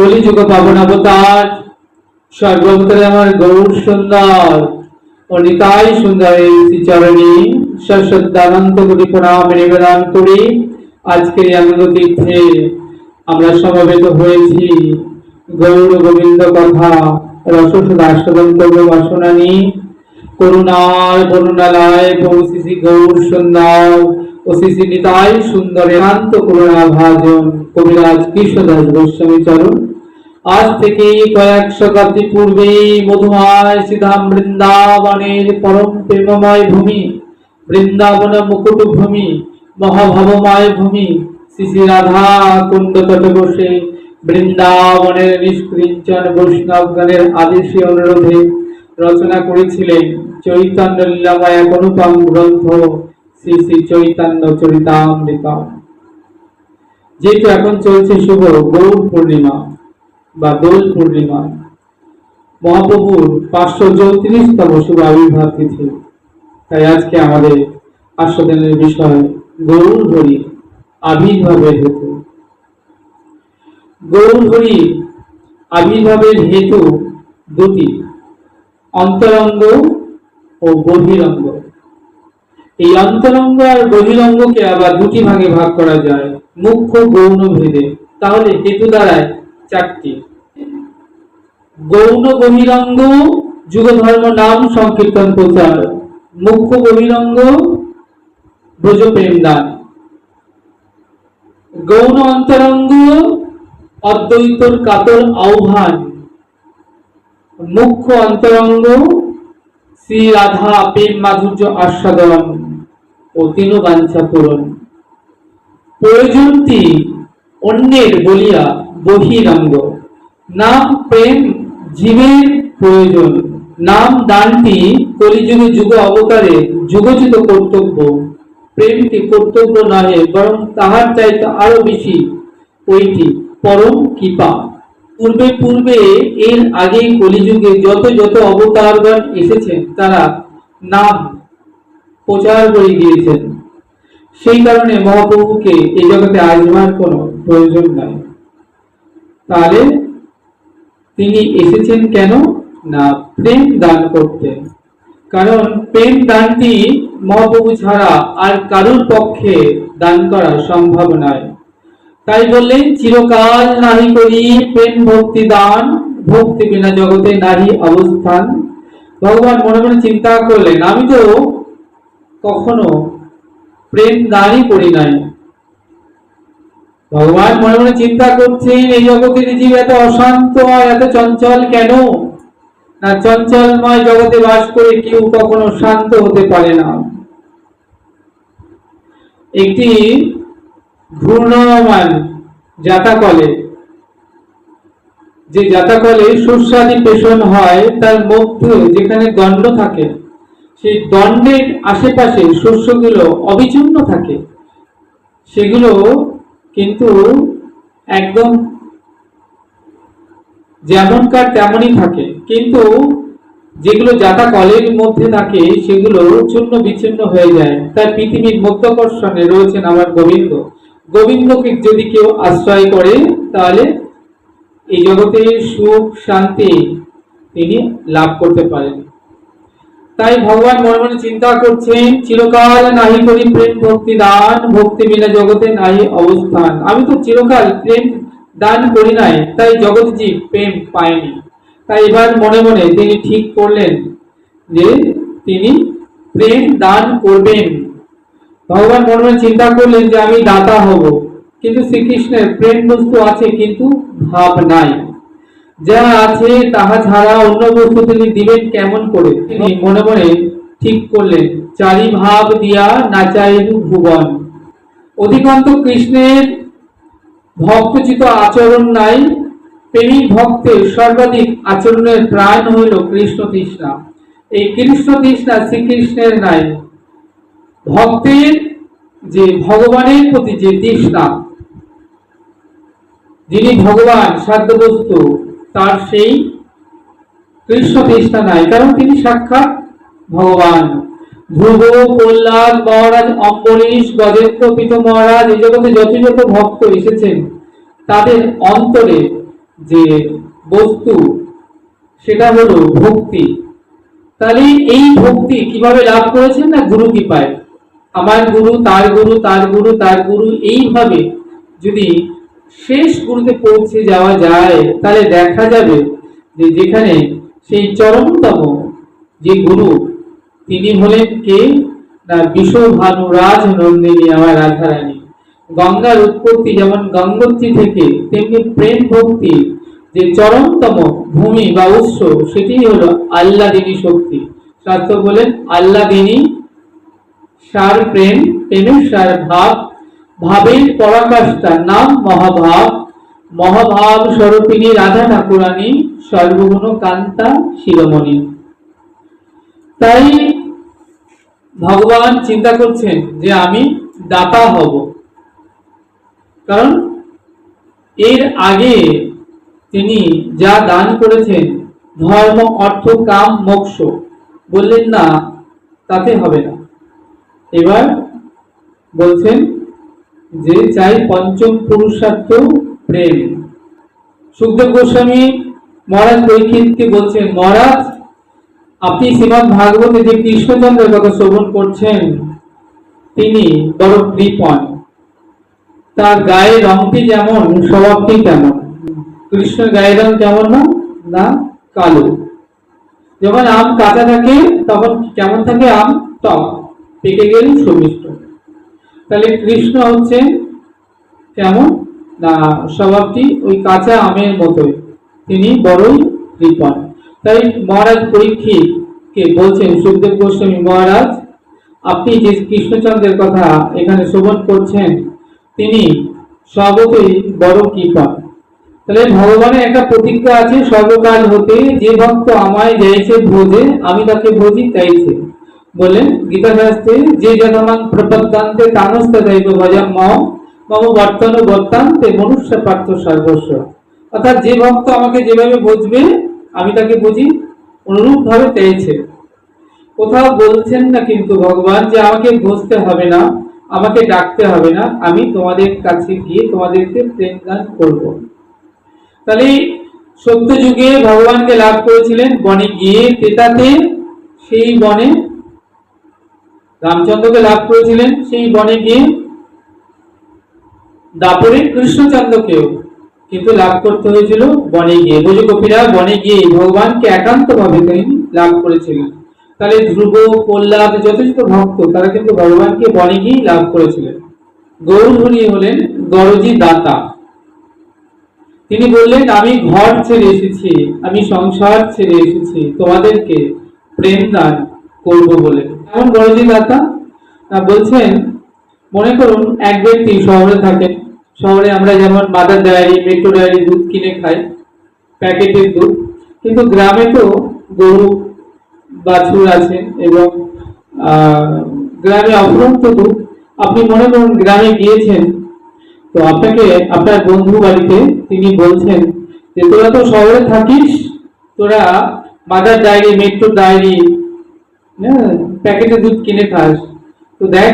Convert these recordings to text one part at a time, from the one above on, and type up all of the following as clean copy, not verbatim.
কলিযুগ পাবন অবতার সর্বভূতরে আমার গৌর সুন্দর ও নিতাই সুন্দর এই শ্রীচরণী সশ্রদ্ধানন্ত কোটি প্রণাম নিবেদন করি। আজকের এই আনন্দ তীর্থে আমরা সমবেত হয়েছি গৌর গোবিন্দ কথা রসসুধা আস্বাদন করব বাসনা নিয়ে। করুণার বর্ণনালয় প্রভু শ্রী গৌর সুন্দর ও শ্রী নিতাই সুন্দর একান্ত করুণা ভাজন কবিরাজ কৃষ্ণদাস গোস্বামী চরণ আজ থেকে কয়েক শতাব্দী পূর্বে মধুময় শ্রীধাম বৃন্দাবনের পরম প্রেমময় ভূমি, বৃন্দাবন মুকুট ভূমি, মহাভাবময় ভূমি, শ্রী শ্রী রাধা কুণ্ড তটে বসে বৃন্দাবনের নিষ্কৃঞ্চন বৈষ্ণবগণের আদেশে অনুরোধে রচনা করেছিলেন চৈতন্য লীলাময় এক অনুপম গ্রন্থ শ্রী শ্রী চৈতন্য চরিতামৃত। যেহেতু এখন চলছে শুভ গৌর পূর্ণিমা বা দোল পূর্ণিমা, মহাপ্রভুর 534তম শুভ আবির্ভাব তিথি, তাই আজকে আমাদের আস্বাদনের বিষয় গৌর হরি আবির্ভাবের হেতু। গৌর হরি আবির্ভাবের হেতু দুটি, অন্তরঙ্গ ও বহিরঙ্গ। এই অন্তরঙ্গ আর বহিরঙ্গকে আবার দুটি ভাগে ভাগ করা যায় মুখ্য গৌণ ভেদে। তাহলে হেতু দাঁড়ায় চারটি। গৌণ বহিরঙ্গ যুগ ধর্ম নাম সংকীর্তন প্রচার, মুখ্য বহিরঙ্গ ব্রজ প্রেম দান। গৌণ অন্তরঙ্গ অদ্বৈতর কাতর আহ্বান, মুখ্য অন্তরঙ্গ শ্রী রাধা প্রেম মাধুর্য আস্বাদন ও তিন বাঞ্ছা পূরণ। প্রয়োজনটি অন্যের বলিয়া বহিরঙ্গ, নাম প্রেম জীবের প্রয়োজন। নাম দানটি কলিযুগে যুগ অবতারে যুগোচিত কর্তব্য। প্রেমটি কর্তব্য নহে, বরং তাহার চাইতে আরো বেশি ওইটি পরম কৃপা। পূর্বে পূর্বে এর আগে কলিযুগে যত যত অবতারগণ এসেছেন তারা নাম প্রচার করে গিয়েছেন। সেই কারণে মহাপ্রভুকে এই জগতে আসবার কোনো প্রয়োজন নাই। তাহলে তিনি এসেছেন কেন? না, প্রেম দান করতে। কারণ প্রেম দানটি মহাপ্রভু ছাড়া আর কারুর পক্ষে দান করা সম্ভব নয়। তাই বললেন চিরকাল নাহি করি প্রেম ভক্তি দান, ভক্তি বিনা জগতে নাহি অবস্থান। ভগবান মনে মনে চিন্তা করলেন, আমি তো কখনো প্রেম দানই করি নাই। ভগবান মনে মনে চিন্তা করছেন এই জগতের জীব এত অশান্ত আর এত চঞ্চল কেন? না, চঞ্চলময় জগতে বাস করে কেউ কখনো শান্ত হতে পারে না। একটি ঘূর্ণমান জাতাকলে, যে জাতাকলে শস্যাদি পেষণ হয়, তার মধ্যে যেখানে দণ্ড থাকে সেই দণ্ডের আশেপাশে শস্যগুলো অবিচ্ছিন্ন থাকে। সেগুলো কিন্তু একদম যেমনকার তেমনই থাকে, কিন্তু যেগুলো যাতা কলের মধ্যে থাকে সেগুলো চূর্ণ বিচ্ছিন্ন হয়ে যায়। তাই পৃথিবীর মধ্যাকর্ষণে রয়েছেন আমার গোবিন্দ। গোবিন্দকে যদি কেউ আশ্রয় করে তাহলে এই জগতে সুখ শান্তি তিনি লাভ করতে পারেন। তাই ভগবান মনে মনে চিন্তা করছেন চিরকাল নাহি করি প্রেম ভক্তি দান, ভক্তি বিনা জগতে নাহি অবস্থান। আমি তো চিরকাল প্রেম দান করি নাই, তাই জগৎ জীব প্রেম পায়নি। তাই এবার মনে মনে তিনি ঠিক করলেন যে তিনি প্রেম দান করবেন। ভগবান মনে মনে চিন্তা করলেন যে আমি দাতা হব, কিন্তু শ্রীকৃষ্ণের প্রেম বস্তু আছে কিন্তু ভাব নাই। যা আছে তাহা ছাড়া অন্য বস্তু তিনি দিবেন কেমন করে? তিনি মনে মনে ঠিক করলেন চারি ভাব দিয়া নাচাইলু ভুবন। অধিকান্ত কৃষ্ণের ভক্তচিত আচরণ নাই। প্রেমিক ভক্তের সর্বাধিক আচরণের প্রাণ হইল কৃষ্ণ তৃষ্ণা। এই কৃষ্ণ তৃষ্ণা শ্রীকৃষ্ণের নাই। ভক্তের যে ভগবানের প্রতি যে তৃষ্ণা, যিনি ভগবান সাধ্য বস্তু, তার সেই কৃষ্ণ তৃষ্ণা নাই, কারণ তিনি সাক্ষাৎ ভগবান। ধ্রুব, প্রহ্লাদ মহারাজ, অম্বরীশ, গজেন্দ্র, পীত মহারাজ, এই জগতে যত যত ভক্ত এসেছেন তাদের অন্তরে যে বস্তু, সেটা হলো ভক্তি। তাহলে এই ভক্তি কিভাবে লাভ করেছেন? না গুরু কৃপায়। আমার গুরু, তার গুরু, তার গুরু, তার গুরু, এইভাবে যদি শেষ গুরুতে পৌঁছে যাওয়া যায়, তাহলে দেখা যাবে যে যেখানে সেই চরমতম যে গুরু, তিনি হলেন কে? না বিশ্বভানু রাজ নন্দিনী, আমার রাধারানী। গঙ্গার উৎপত্তি যেমন গঙ্গোত্রী থেকে, তেমনি প্রেম ভক্তি যে চরমতম ভূমি বা উৎস, সেটি হলো আল্লাদিনী শক্তি। শাস্ত্র বলেন আল্লাদিনী সার প্রেম, প্রেমের সার ভাব, ভাবের পরাকাষ্ঠা নাম মহাভাব, মহাভাব স্বরূপিণী রাধা ঠাকুরানী, সর্বগুণ কান্তা শিরোমণি। তাই ভগবান চিন্তা করছেন যে আমি দাতা হব, কারণ এর আগে তিনি যা দান করেছেন, ধর্ম অর্থ কাম মোক্ষ, বললেন না তাতে হবে না। এবার বলছেন যে চাই পঞ্চম পুরুষার্থ প্রেম। সুখদেব গোস্বামী মহারাজ পরীক্ষিতকে বলছেন, মহারাজ আপনি শ্রীমদ ভাগবতে যে কৃষ্ণচন্দ্রের কথা শ্রবণ করছেন, তিনি বড় কৃপণ, তার গায়ের রংটি যেমন স্বভাবটি তেমন। কৃষ্ণের গায়ের রং কেমন? না কালো। যখন আম কাঁচা থাকে তখন কেমন থাকে? আম টক, পেকে গেলে সুমিষ্ট। তাহলে কৃষ্ণ হচ্ছে কেমন? না স্বভাবটি ওই কাঁচা আমের মতোই, তিনি বড়ই কৃপণ। তাই মহারাজ পরীক্ষিত কে বলছেন সুখদেব গোস্বামী, মহারাজ আপনি যে কৃষ্ণচন্দ্রের কথা এখানে শ্রবণ করছেন, তিনি স্বভাবতই বড় কৃপণ। তাহলে ভগবানের একটা প্রতিজ্ঞা আছে সর্বকাল হতে, যে ভক্ত আমায় যাইছে ভোজে, আমি তাকে ভোজি তাইছে। বলেন গীতা শাস্ত্রে, যে জনমাং প্রপদ্যান্তে তানস্ত দৈব ভজম মম মম বর্তন বর্তান্তে মনুষ্য পার্থ সর্বস্ব। অর্থাৎ যে ভক্ত আমাকে যেভাবে বুঝবে, আমি তাকে বুঝি অনুরূপ ভাবে পেয়েছে। কোথাও বলছেন না কিন্তু ভগবান যে আমাকে বুঝতে হবে না, আমাকে ডাকতে হবে না, আমি তোমাদের কাছে গিয়ে তোমাদেরকে প্রেম দান করব। তাহলে সত্য যুগে ভগবানকে লাভ করেছিলেন বনে গিয়ে, তেতাতে সেই বনে রামচন্দ্রকে লাভ করেছিলেন সেই বনে গিয়ে, দাপরে কৃষ্ণচন্দ্রকেও কিন্তু লাভ করতে হয়েছিল বনে গিয়ে। ভোজগোপীরা বনে গিয়ে ভগবানকে একান্ত ভাবে তিনি লাভ করেছিলেন। তাহলে ধ্রুব, প্রহ্লাদ, যত যত ভক্ত, তারা কিন্তু ভগবানকে বনে গিয়েই লাভ করেছিলেন। গৌরহরি হলেন গরজি দাতা। তিনি বললেন আমি ঘর ছেড়ে এসেছি, আমি সংসার ছেড়ে এসেছি তোমাদেরকে প্রেম দান করবো বলে। এমন গরজি দাতা বলছেন, মনে করুন এক ব্যক্তি শহরে থাকেন। শহরে আমরা যেমন মাদার ডায়েরি, মেট্রো ডায়েরি দুধ কিনে খাই, প্যাকেটের দুধ, কিন্তু গ্রামে তো গরু বাছুর আছে এবং গ্রামে অফুরন্ত দুধ। আপনি মনে করুন গ্রামে গিয়েছেন, তো আপনাকে আপনার বন্ধু বাড়িতে তিনি বলছেন যে তোরা তো শহরে থাকিস, তোরা মাদার ডায়েরি, মেট্রো ডায়েরি, প্যাকেটে দুধ কিনে খাস, তো দেখ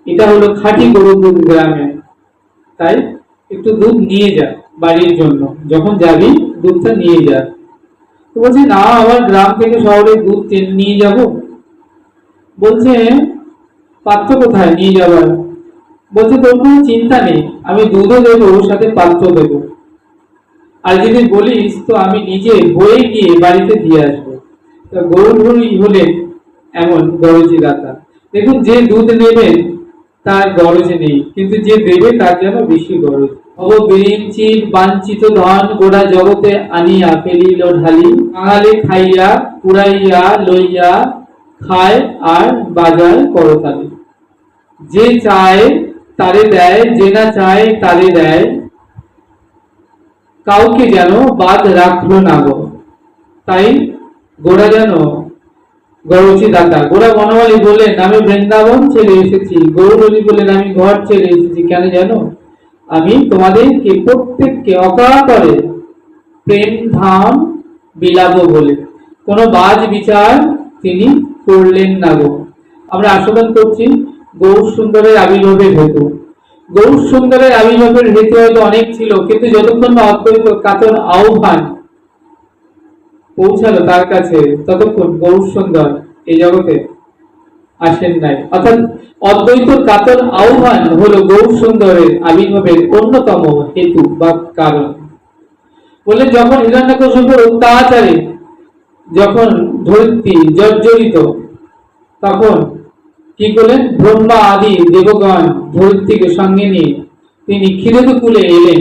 এটা হলো খাঁটি গরুর দুধ গ্রামে, তাই একটু দুধ নিয়ে যা বাড়ির জন্য, যখন যাবি দুধটা নিয়ে যা। তো বলছে না, আবার গ্রাম থেকে শহরে দুধ নিয়ে যাব। বলছে পাত্র কোথায় নিয়ে যাবার? বলছে তোর কোনো চিন্তা নেই, আমি দুধও দেবো, সাথে পাত্র দেবো, আর যদি বলিস তো আমি নিজে বয়ে গিয়ে বাড়িতে দিয়ে আসবো। গৌরহরি হলেন এমন গরজি দাতা। দেখুন যে দুধ নেবেন তার গরজ নেই, কিন্তু যে দেবে তার যেন বেশি গরজ। অববিরিঞ্চিত বাঞ্ছিত ধন গোড়া জগতে আনিয়া ফেলিল ঢালি, বাঙালি খাইয়া পুড়াইয়া লইয়া খায় আর বাজার করতালি। যে চায় তারে দেয়, যে না চায় তারে দেয়, কাউকে যেন বাদ রাখলো না গো। তাই গোড়া যেন গরজি দাতা। গোড়া বনমালী বললেন আমি বৃন্দাবন ছেড়ে এসেছি। গৌরহরি বললেন আমি ঘর ছেড়ে এসেছি, কেন জানো? আমি তোমাদেরকে প্রত্যেককে অকাতরে প্রেম ধাম বিলাবো বলে। কোনো বাজ বিচার তিনি করলেন না গো। আমরা আস্বাদন করছি গৌর সুন্দরের আবির্ভাবের হেতু। গৌর সুন্দরের আবির্ভাবের হেতু হয়তো অনেক ছিল, কিন্তু যতক্ষণ না অদ্বৈত কাতর আহ্বান পৌঁছালো তার কাছে, ততক্ষণ গৌর সুন্দর এই জগতে আসেন নাই। অর্থাৎ অদ্বৈত কাতর আহ্বান হলো গৌর সুন্দরের আবির্ভাবের অন্যতম হেতু বা কারণ। বলে যখন হিরণ্যকশিপুর অত্যাচারে যখন ধরিত্রী জর্জরিত, তখন কি করলেন, ব্রহ্মা আদি দেবগণ ধরিত্রীকে সঙ্গে নিয়ে তিনি ক্ষীরোদকুলে এলেন,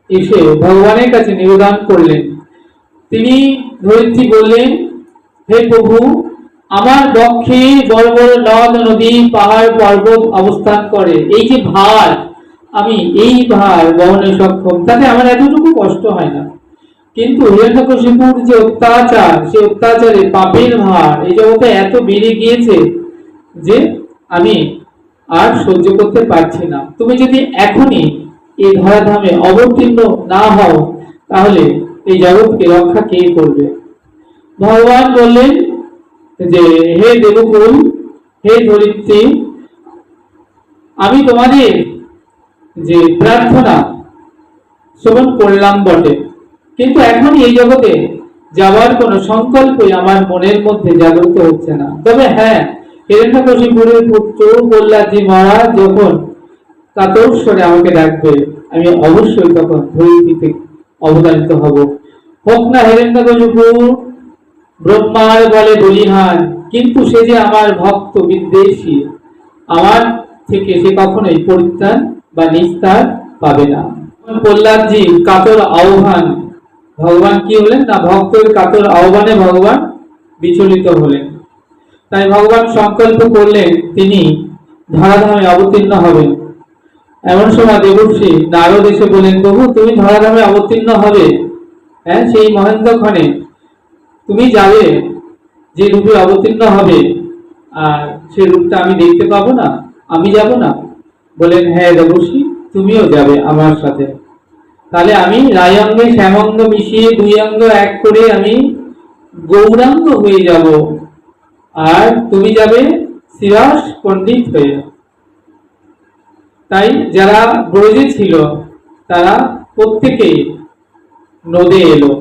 এসে ভগবানের কাছে নিবেদন করলেন। তিনি ধরিত্রী বললেন, হে প্রভু, আমার বক্ষে বড় বড় নদ নদী পাহাড় পর্বত অবস্থান করে, এই যে ভার, আমি এই ভার বহনে সক্ষম, তাতে আমার এতটুকু কষ্ট হয় না। কিন্তু হিরণ্যকশিপুর যে অত্যাচার, সে অত্যাচারে পাপের ভার এই জগতে এত বেড়ে গিয়েছে যে আমি আর সহ্য করতে পারছি না। তুমি যদি এখনই এই ধরাধামে অবতীর্ণ না হও, তাহলে এই জগৎকে রক্ষা কে করবে? ভগবান বললেন যে, হে দেবকুল, হে ধরিত্রী, আমি তোমাদের যে প্রার্থনা শ্রবণ করলাম বটে, কিন্তু এখন এই জগতে যাওয়ার কোন সংকল্পই আমার মনের মধ্যে জাগ্রত হচ্ছে না। তবে হ্যাঁ, হিরণ্যকশিপুরের পুত্র প্রহ্লাদজি মহারাজ যখন কাতর স্বরে আমাকে ডাকবে, আমি অবশ্যই তখন ধরিত্রীতে অবতারিত হব। হোক না হিরণ্যকশিপুর ব্রহ্মার বলে বলিহান, কিন্তু সে যে আমার ভক্ত বিদ্বেষী, আমার থেকে সে কখনোই পরিত্রাণ বা নিস্তার পাবে না। প্রহ্লাদজি কাতর আহ্বান, ভগবান কি হলেন না, ভক্তের কাতর আহ্বানে ভগবান বিচলিত হলেন। তাই ভগবান সংকল্প করলেন তিনি ধরাধামে অবতীর্ণ হবেন। এমন সময় দেবর্ষি নারদ এসে বলেন, প্রভু তুমি ধরাধামে অবতীর্ণ হবে, হ্যাঁ, সেই মহেন্দ্রক্ষণে তুমি যাবে, যে রূপে অবতীর্ণ হবে, আর সে রূপটা আমি দেখতে পাবো না, আমি যাব না? বলেন, হ্যাঁ দেবর্ষি, তুমিও যাবে আমার সাথে। তাহলে আমি রায়ঙ্গে শ্যামঙ্গ মিশিয়ে দুই অঙ্গ এক করে আমি গৌরাঙ্গ হয়ে যাব, আর তুমি যাবে শ্রীবাস পণ্ডিত হয়ে। তাই যারা ব্রজে ছিল তারা প্রত্যেকেই নদে এলো।